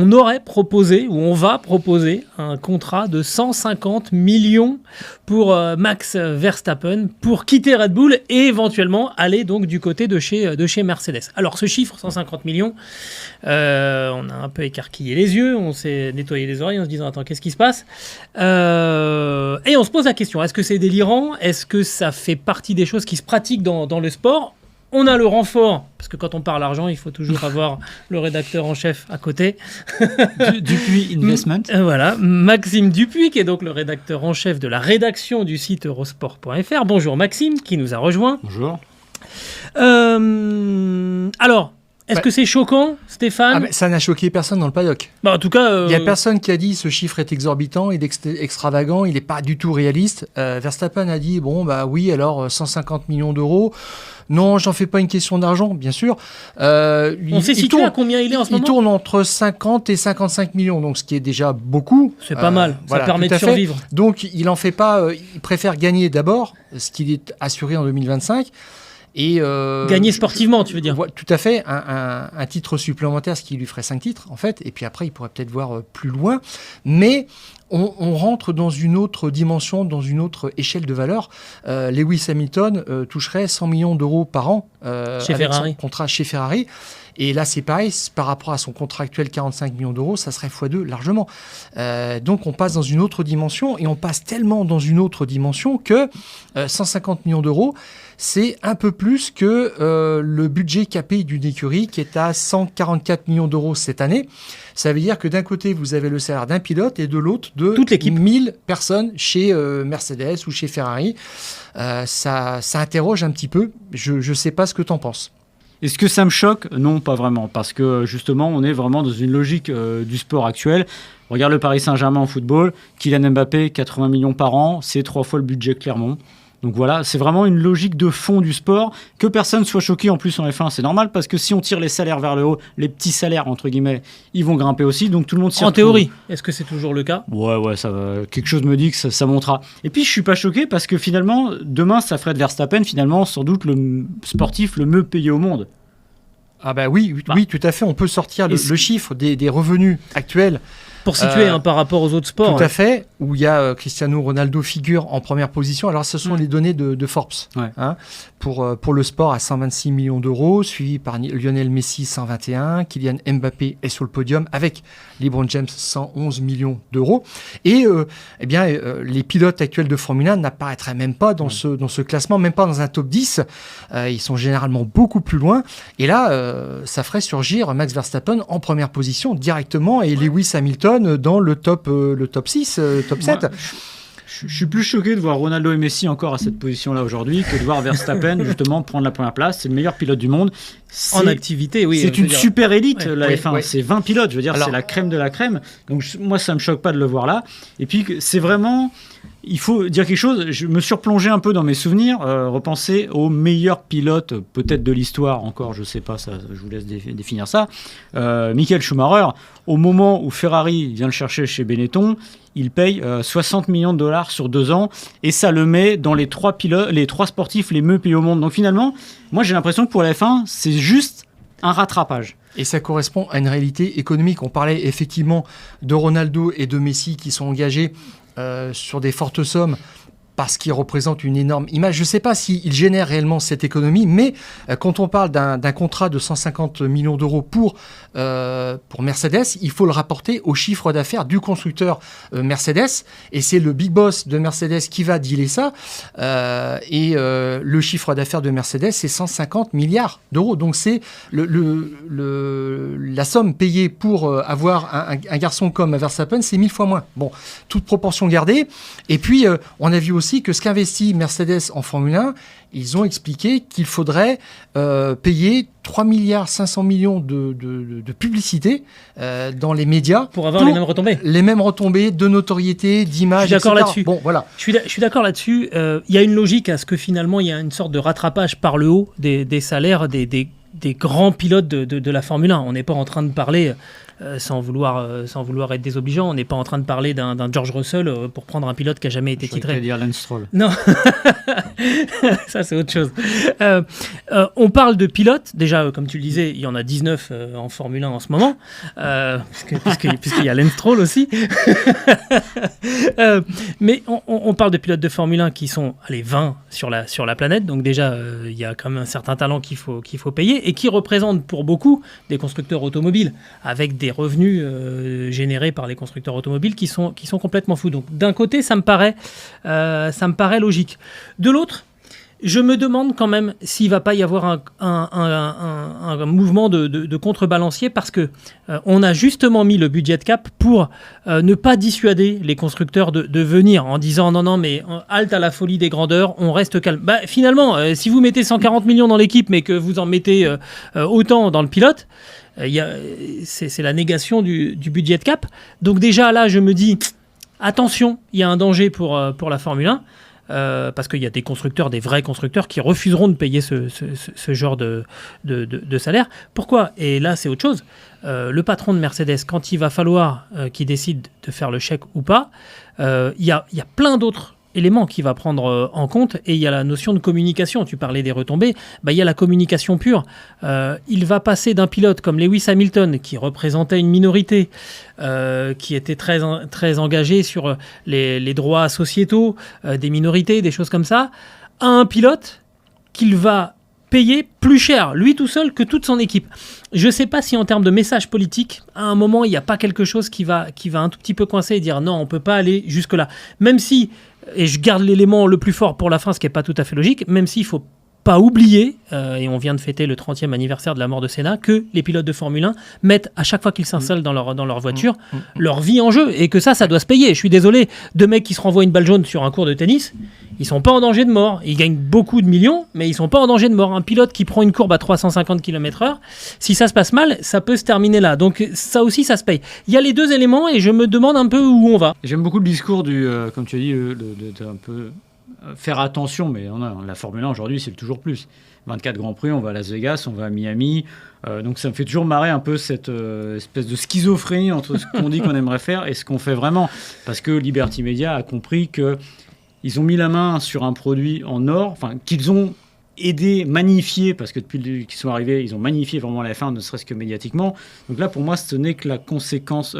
on aurait proposé, ou on va proposer, un contrat de 150 millions pour Max Verstappen pour quitter Red Bull et éventuellement aller donc du côté de chez Mercedes. Alors ce chiffre, 150 millions, on a un peu écarquillé les yeux, on s'est nettoyé les oreilles en se disant attends, qu'est-ce qui se passe et on se pose la question, est-ce que c'est délirant? Est-ce que ça fait partie des choses qui se pratiquent dans le sport? On a le renfort, parce que quand on parle argent, il faut toujours avoir le rédacteur en chef à côté. Dupuis Investment. Voilà, Maxime Dupuis, qui est donc le rédacteur en chef de la rédaction du site Eurosport.fr. Bonjour Maxime, qui nous a rejoint. Bonjour. Alors, est-ce que c'est choquant, Stéphane? Ça n'a choqué personne dans le paddock. En tout cas... Il n'y a personne qui a dit ce chiffre est exorbitant, il est extravagant, il n'est pas du tout réaliste. Verstappen a dit, oui, alors 150 millions d'euros. Non, j'en fais pas une question d'argent, bien sûr. On s'est situé à combien il est en ce moment? Il tourne entre 50 et 55 millions, donc ce qui est déjà beaucoup. C'est pas mal, ça permet de survivre. Donc il n'en fait pas, il préfère gagner d'abord, ce qu'il est assuré en 2025. Et gagner sportivement, tu veux dire? Tout à fait, un titre supplémentaire, ce qui lui ferait 5 titres, en fait. Et puis après, il pourrait peut-être voir plus loin. Mais on rentre dans une autre dimension, dans une autre échelle de valeur. Lewis Hamilton toucherait 100 millions d'euros par an chez avec Ferrari. son contrat chez Ferrari. Et là, c'est pareil, par rapport à son contrat actuel, 45 millions d'euros, ça serait x2 largement. Donc, on passe dans une autre dimension, et on passe tellement dans une autre dimension que 150 millions d'euros, c'est un peu plus que le budget capé d'une écurie qui est à 144 millions d'euros cette année. Ça veut dire que d'un côté, vous avez le salaire d'un pilote et de l'autre de toute l'équipe. 1000 personnes chez Mercedes ou chez Ferrari. Ça interroge un petit peu. Je ne sais pas ce que tu en penses. Est-ce que ça me choque? Non, pas vraiment, parce que justement, on est vraiment dans une logique du sport actuel. Regarde le Paris Saint-Germain en football, Kylian Mbappé, 80 millions par an, c'est 3 fois le budget Clermont. Donc voilà, c'est vraiment une logique de fond du sport. Que personne soit choqué en plus en F1, c'est normal, parce que si on tire les salaires vers le haut, les petits salaires, entre guillemets, ils vont grimper aussi, donc tout le monde s'y retrouve. En théorie, est-ce que c'est toujours le cas? Ouais, ça va. Quelque chose me dit que ça montera. Et puis je suis pas choqué parce que finalement, demain, ça ferait de Verstappen finalement sans doute le sportif le mieux payé au monde. Ah oui, tout à fait. On peut sortir le chiffre des revenus actuels. Pour situer par rapport aux autres sports. Tout à fait, où il y a Cristiano Ronaldo figure en première position. Alors, ce sont les données de Forbes pour le sport à 126 millions d'euros, suivi par Lionel Messi, 121. Kylian Mbappé est sur le podium avec LeBron James, 111 millions d'euros. Et les pilotes actuels de Formule 1 n'apparaîtraient même pas dans ce classement, même pas dans un top 10. Ils sont généralement beaucoup plus loin. Et là, ça ferait surgir Max Verstappen en première position directement et Lewis Hamilton dans le top 6, top 7. Je suis plus choqué de voir Ronaldo et Messi encore à cette position-là aujourd'hui que de voir Verstappen justement prendre la première place. C'est le meilleur pilote du monde. En activité, oui. C'est une super élite, la F1. Oui. C'est 20 pilotes, je veux dire, c'est la crème de la crème. Donc moi, ça me choque pas de le voir là. Et puis, c'est vraiment... Il faut dire quelque chose, je me suis replongé un peu dans mes souvenirs, repenser aux meilleurs pilotes, peut-être de l'histoire encore, je sais pas, ça, je vous laisse définir ça. Michael Schumacher, au moment où Ferrari vient le chercher chez Benetton, il paye 60 millions de dollars sur 2 ans, et ça le met dans les 3 sportifs les mieux payés au monde. Donc finalement, moi j'ai l'impression que pour la F1, c'est juste un rattrapage. Et ça correspond à une réalité économique. On parlait effectivement de Ronaldo et de Messi qui sont engagés sur des fortes sommes parce qu'ils représentent une énorme image. Je ne sais pas s'ils génèrent réellement cette économie, mais quand on parle d'un contrat de 150 millions d'euros pour Mercedes, il faut le rapporter au chiffre d'affaires du constructeur Mercedes, et c'est le big boss de Mercedes qui va dealer ça, et le chiffre d'affaires de Mercedes, c'est 150 milliards d'euros. Donc c'est la somme payée pour avoir un garçon comme Verstappen, c'est 1000 fois moins. Bon, toute proportion gardée. Et puis, on a vu aussi que ce qu'investit Mercedes en Formule 1, ils ont expliqué qu'il faudrait payer 3 milliards 500 millions de publicité dans les médias pour avoir les mêmes retombées. Les mêmes retombées de notoriété, d'image, je suis d'accord etc. là-dessus. Bon, voilà. Je suis d'accord là-dessus. Il y a une logique à ce que finalement il y a une sorte de rattrapage par le haut des salaires des des grands pilotes de la Formule 1. On n'est pas en train de parler, sans vouloir être désobligeant, on n'est pas en train de parler d'un George Russell pour prendre un pilote qui n'a jamais été titré. Je dire Lance Stroll. Non, ça c'est autre chose. On parle de pilotes, déjà comme tu le disais, il y en a 19 en Formule 1 en ce moment, puisqu'il y a Lance Stroll aussi. Mais on parle de pilotes de Formule 1 qui sont 20 sur la planète, donc déjà il y a quand même un certain talent qu'il faut payer et qui représentent pour beaucoup des constructeurs automobiles avec des revenus générés par les constructeurs automobiles qui sont complètement fous. Donc d'un côté ça me paraît logique. De l'autre, je me demande quand même s'il ne va pas y avoir un mouvement de contrebalancier parce que on a justement mis le budget cap pour ne pas dissuader les constructeurs de venir en disant non mais halte à la folie des grandeurs, on reste calme. Finalement, si vous mettez 140 millions dans l'équipe mais que vous en mettez autant dans le pilote, c'est la négation du budget cap. Donc déjà là, je me dis attention, il y a un danger pour la Formule 1. Parce qu'il y a des constructeurs, des vrais constructeurs qui refuseront de payer ce genre de salaire. Pourquoi ? Et là, c'est autre chose. Le patron de Mercedes, quand il va falloir qu'il décide de faire le chèque ou pas, il y a plein d'autres éléments qu'il va prendre en compte, et il y a la notion de communication. Tu parlais des retombées, il y a la communication pure. Il va passer d'un pilote comme Lewis Hamilton, qui représentait une minorité, qui était très engagé sur les droits sociétaux des minorités, des choses comme ça, à un pilote qu'il va payer plus cher, lui tout seul, que toute son équipe. Je ne sais pas si en termes de message politique, à un moment, il n'y a pas quelque chose qui va un tout petit peu coincer et dire non, on ne peut pas aller jusque-là. Même si, et je garde l'élément le plus fort pour la fin, ce qui n'est pas tout à fait logique, même s'il ne faut pas oublier, et on vient de fêter le 30e anniversaire de la mort de Senna, que les pilotes de Formule 1 mettent à chaque fois qu'ils s'installent dans leur voiture leur vie en jeu, et que ça doit se payer. Je suis désolé, deux mecs qui se renvoient une balle jaune sur un cours de tennis, ils sont pas en danger de mort. Ils gagnent beaucoup de millions, mais ils sont pas en danger de mort. Un pilote qui prend une courbe à 350 km/h, si ça se passe mal, ça peut se terminer là. Donc ça aussi, ça se paye. Il y a les deux éléments et je me demande un peu où on va. J'aime beaucoup le discours comme tu as dit, de un peu faire attention, mais la Formule 1 aujourd'hui, c'est toujours plus. 24 Grands Prix, on va à Las Vegas, on va à Miami. Donc ça me fait toujours marrer un peu cette espèce de schizophrénie entre ce qu'on dit qu'on aimerait faire et ce qu'on fait vraiment. Parce que Liberty Media a compris qu'ils ont mis la main sur un produit en or, qu'ils ont aidé, magnifié, parce que depuis qu'ils sont arrivés, ils ont magnifié vraiment la F1, ne serait-ce que médiatiquement. Donc là, pour moi, ce n'est que la conséquence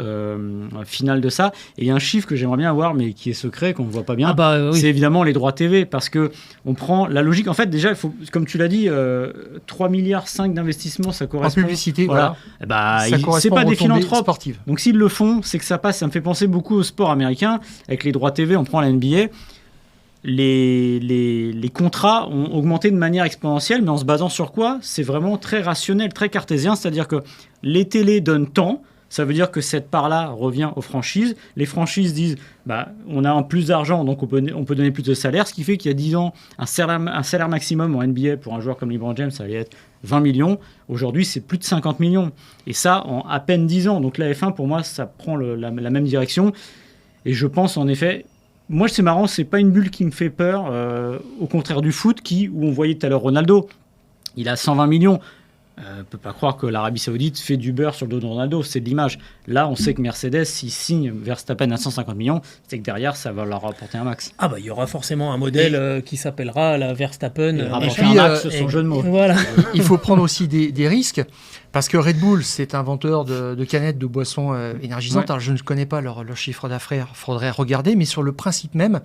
finale de ça. Et il y a un chiffre que j'aimerais bien avoir, mais qui est secret, qu'on ne voit pas bien. Oui. C'est évidemment les droits TV, parce qu'on prend la logique. En fait, déjà, il faut, comme tu l'as dit, 3,5 milliards d'investissements, ça correspond. En publicité, voilà. C'est pas des philanthropes sportives. Donc s'ils le font, c'est que ça passe. Ça me fait penser beaucoup au sport américain. Avec les droits TV, on prend la NBA. Les contrats ont augmenté de manière exponentielle, mais en se basant sur quoi ? C'est vraiment très rationnel, très cartésien, c'est-à-dire que les télés donnent tant, ça veut dire que cette part-là revient aux franchises. Les franchises disent on a plus d'argent, donc on peut donner plus de salaire, ce qui fait qu'il y a 10 ans, un salaire maximum en NBA pour un joueur comme LeBron James, ça allait être 20 millions. Aujourd'hui, c'est plus de 50 millions. Et ça, en à peine 10 ans. Donc la F1, pour moi, ça prend la même direction. Et je pense, en effet... Moi, c'est marrant, c'est pas une bulle qui me fait peur, au contraire du foot, où on voyait tout à l'heure Ronaldo, il a 120 millions. On ne peut pas croire que l'Arabie Saoudite fait du beurre sur le dos de Ronaldo, c'est de l'image. Là, on sait que Mercedes, s'il signe Verstappen à 150 millions, c'est que derrière, ça va leur rapporter un max. Il y aura forcément un modèle qui s'appellera la Verstappen. Et puis, un max, son jeu de mots. Voilà. Il faut prendre aussi des risques, parce que Red Bull, c'est inventeur de canettes de boissons énergisantes. Ouais. Alors, je ne connais pas leur chiffre d'affaires, il faudrait regarder, mais sur le principe même,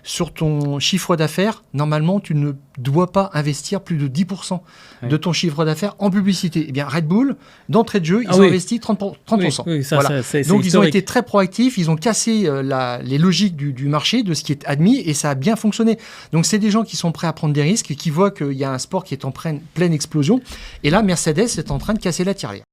sur ton chiffre d'affaires, normalement, tu ne dois pas investir plus de 10% de ton chiffre d'affaires en publicité. Eh bien, Red Bull, d'entrée de jeu, ils ont investi 30%. Oui, ça, voilà. c'est Donc, historique. ils ont été très proactifs, ils ont cassé les logiques du marché, de ce qui est admis, et ça a bien fonctionné. Donc, c'est des gens qui sont prêts à prendre des risques, qui voient qu'il y a un sport qui est en pleine explosion. Et là, Mercedes est en train de casser la tirelire.